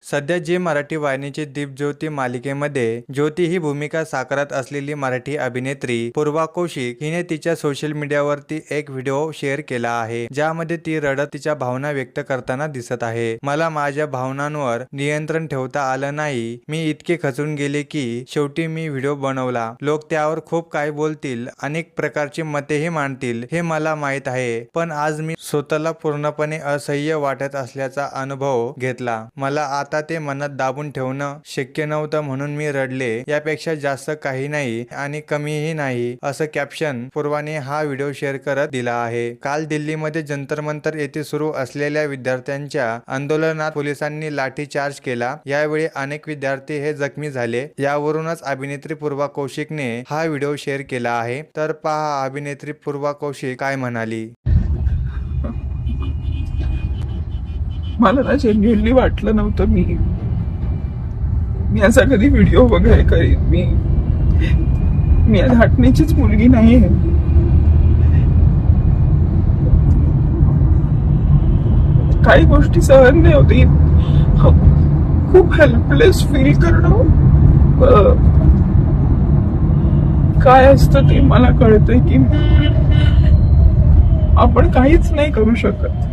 सध्या जी मराठी वाहिनीची दीपज्योती मालिकेमध्ये ज्योती ही भूमिका साकारत असलेली मराठी अभिनेत्री पूर्वा कौशिक हिने तिच्या सोशल मीडियावरती एक व्हिडिओ शेअर केला आहे, ज्यामध्ये ती रडत तिच्या भावना व्यक्त करताना दिसत आहे. मला माझ्या भावनांवर नियंत्रण ठेवता आलं नाही. मी इतके खचून गेले की शेवटी मी व्हिडिओ बनवला. लोक त्यावर खूप काही बोलतील, अनेक प्रकारची मतेही मांडतील, हे मला माहित आहे. पण आज मी स्वतःला पूर्णपणे असह्य वाटत असल्याचा अनुभव घेतला. मला आता ते मनात दाबून ठेवणं शक्य नव्हतं, म्हणून मी रडले. यापेक्षा जास्त काही नाही आणि कमीही नाही, असं कॅप्शन पूर्वाने हा व्हिडिओ शेअर करत दिला आहे. काल दिल्लीमध्ये जंतर मंतर येथे सुरू असलेल्या विद्यार्थ्यांच्या आंदोलनात पोलिसांनी लाठीचार्ज केला. यावेळी अनेक विद्यार्थी हे जखमी झाले. यावरूनच अभिनेत्री पूर्वा कौशिकने हा व्हिडिओ शेअर केला आहे. तर पहा अभिनेत्री पूर्वा कौशिक काय म्हणाली. मला ना जेन्युअनली वाटलं नव्हतं मी असा कधी व्हिडिओ वगैरे करीन. मी आज हटण्याचीच मुलगी नाही आहे. काही गोष्टी सहन नाही होती. खूप हेल्पलेस फील करणं काय असतं ते मला कळतंय की आपण काहीच नाही करू शकत.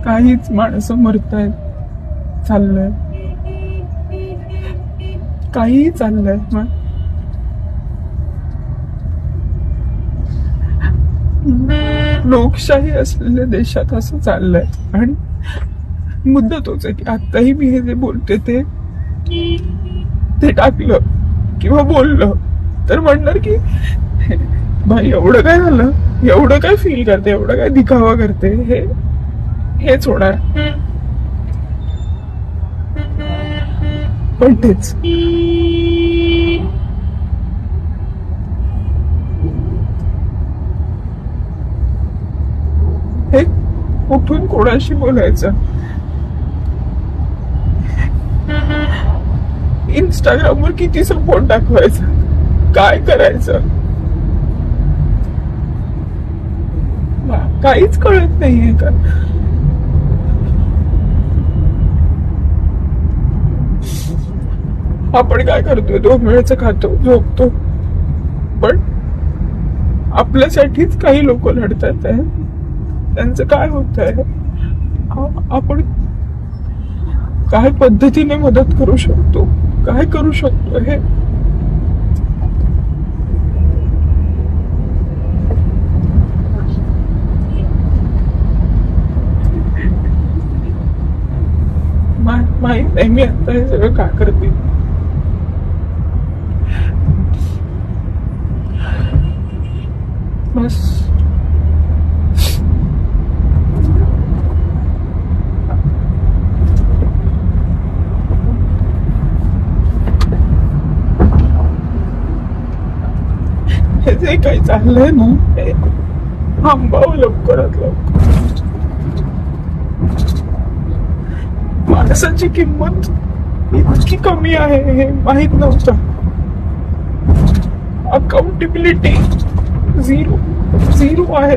काहीच माणसं मरतायत, चाललंय, काहीही चाललंय. लोकशाही असलेल्या देशात असं चाललंय. आणि मुद्दा तोच आहे की आताही मी हे जे बोलते ते टाकलं किंवा बोललं तर म्हणणार की भाई एवढं काय झालं, एवढं काय फील करते, एवढं काय दिखावा करते, हेच होणार. पण तेच हे कुठून कोणाशी बोलायचं, इंस्टाग्रामवर किती सपोर्ट दाखवायचा, काय करायचं, काहीच कळत नाहीये का. आपण काय करतोय, 2 वेळचं खातो, झोपतो, पण आपल्यासाठीच काही लोक लढतात आहे. त्यांचं काय होत आहे, आपण काय पद्धतीने मदत करू शकतो, काय करू शकतो, हे माहित नाही. मी आता हे सगळं का करते. बस हे जे काही चाललंय ना, हे थांबावं लवकरात लवकर. माणसाची किंमत इतकी कमी आहे हे माहित नव्हतं. अकाउंटेबिलिटी झिरो आहे.